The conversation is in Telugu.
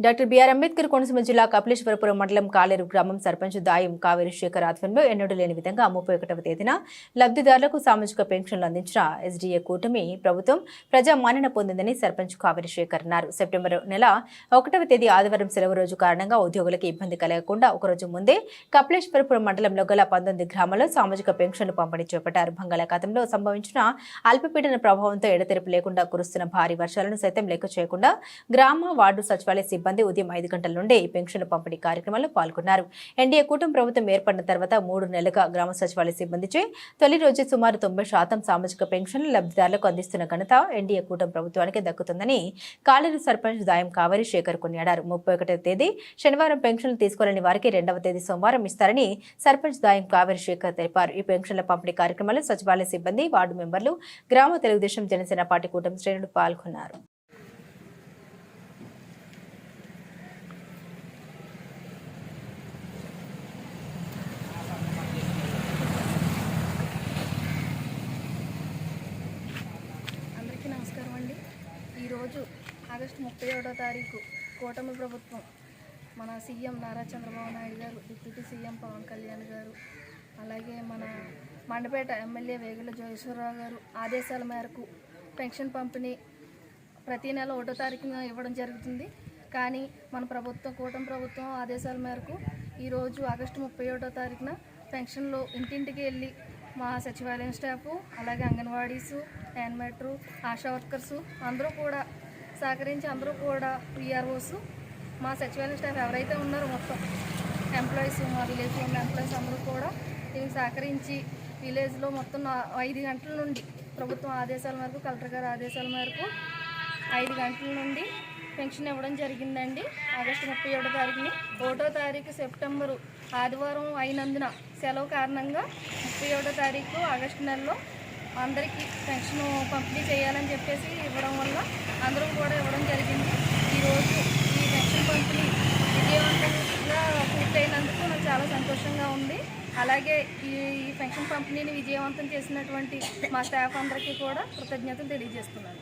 డాక్టర్ బిఆర్ అంబేద్కర్ కోనసీమ జిల్లా కపిలేశ్వరపురం మండలం కాలేరు గ్రామం సర్పంచ్ దాయం కావేరి శేఖర్ ఆధ్వర్యంలో ఎన్నడూ లేని విధంగా 31వ తేదీన లబ్ధిదారులకు సామాజిక పెన్షన్లు అందించిన ఎస్డీఏ కూటమి ప్రభుత్వం ప్రజా మన్నన పొందిందని సర్పంచ్ కావేరి శేఖర్ అన్నారు. సెప్టెంబర్ నెల 1వ తేదీ ఆదివారం సెలవు రోజు కారణంగా ఉద్యోగులకు ఇబ్బంది కలగకుండా ఒకరోజు ముందే కపిలేశ్వరపురం మండలంలో గల 19 గ్రామాల్లో సామాజిక పెన్షన్లు పంపిణీ చేపట్టారు. బంగాళాఖాతంలో సంభవించిన అల్పపీడన ప్రభావంతో ఎడతెరిపి లేకుండా కురుస్తున్న భారీ వర్షాలను సైతం లెక్క చేయకుండా గ్రామ వార్డు సచివాలయ సిబ్బంది ఉదయం 5 గంటల నుండే ఈ పెన్షన్ పంపిణీ కార్యక్రమంలో పాల్గొన్నారు. ఎన్డీఏ కూటమి ప్రభుత్వం ఏర్పడిన తర్వాత 3 నెలలుగా గ్రామ సచివాలయ సిబ్బందిచే తొలి రోజు సుమారు 90% సామాజిక పెన్షన్లు లబ్ధిదారులకు అందిస్తున్న ఘనత ఎన్డీఏ కూటమి ప్రభుత్వానికి దక్కుతుందని కాలేరు సర్పంచ్ దాయం కావేరి శేఖర్ కొనియాడారు. 31వ తేదీ శనివారం పెన్షన్లు తీసుకోలేని వారికి 2వ తేదీ సోమవారం ఇస్తారని సర్పంచ్ దాయం కావేరి శేఖర్ తెలిపారు. ఈ పెన్షన్ల పంపిణీ కార్యక్రమంలో సచివాలయ సిబ్బంది, వార్డు మెంబర్లు, గ్రామ తెలుగుదేశం జనసేన పార్టీ కూటమి శ్రేణులు పాల్గొన్నారు. నమస్కారం అండి. ఈరోజు ఆగస్టు 31వ తారీఖు కూటమి ప్రభుత్వం మన సీఎం నారా చంద్రబాబు నాయుడు గారు, డిప్యూటీ సీఎం పవన్ కళ్యాణ్ గారు, అలాగే మన మండపేట ఎమ్మెల్యే వేగుల జోగేశ్వరరావు గారు ఆదేశాల మేరకు పెన్షన్ పంపిణీ ప్రతి నెల 1వ తారీఖున ఇవ్వడం జరుగుతుంది. కానీ మన ప్రభుత్వం, కూటమి ప్రభుత్వం ఆదేశాల మేరకు ఈరోజు ఆగస్టు 31వ తారీఖున పెన్షన్లు ఇంటింటికి వెళ్ళి మా సచివాలయం స్టాఫు, అలాగే అంగన్వాడీసు, యాన్మెట్రు, ఆశా వర్కర్సు అందరూ కూడా సహకరించి అందరూ కూడా విఆర్ఓస్, మా సచివాలయం స్టాఫ్ ఎవరైతే ఉన్నారో మొత్తం ఎంప్లాయీస్, మా విలేజ్లో ఉన్న ఎంప్లాయీస్ అందరూ కూడా దీనికి సహకరించి విలేజ్లో మొత్తం 5 గంటల నుండి ప్రభుత్వం ఆదేశాల మేరకు, కలెక్టర్ గారి ఆదేశాల మేరకు 5 గంటల నుండి పెన్షన్ ఇవ్వడం జరిగిందండి. ఆగస్టు 31వ తారీఖుని 1వ తారీఖు సెప్టెంబరు ఆదివారం అయినందున సెలవు కారణంగా 31వ తారీఖు ఆగస్టు నెలలో అందరికీ పెన్షన్ పంపిణీ చేయాలని చెప్పేసి ఇవ్వడం వల్ల అందరం కూడా ఇవ్వడం జరిగింది. ఈరోజు ఈ పెన్షన్ పంపిణీ విజయవంతంగా పూర్తయినందుకు నాకు చాలా సంతోషంగా ఉంది. అలాగే ఈ పెన్షన్ పంపిణీని విజయవంతం చేసినటువంటి మా స్టాఫ్ అందరికీ కూడా కృతజ్ఞతలు తెలియజేస్తున్నాను.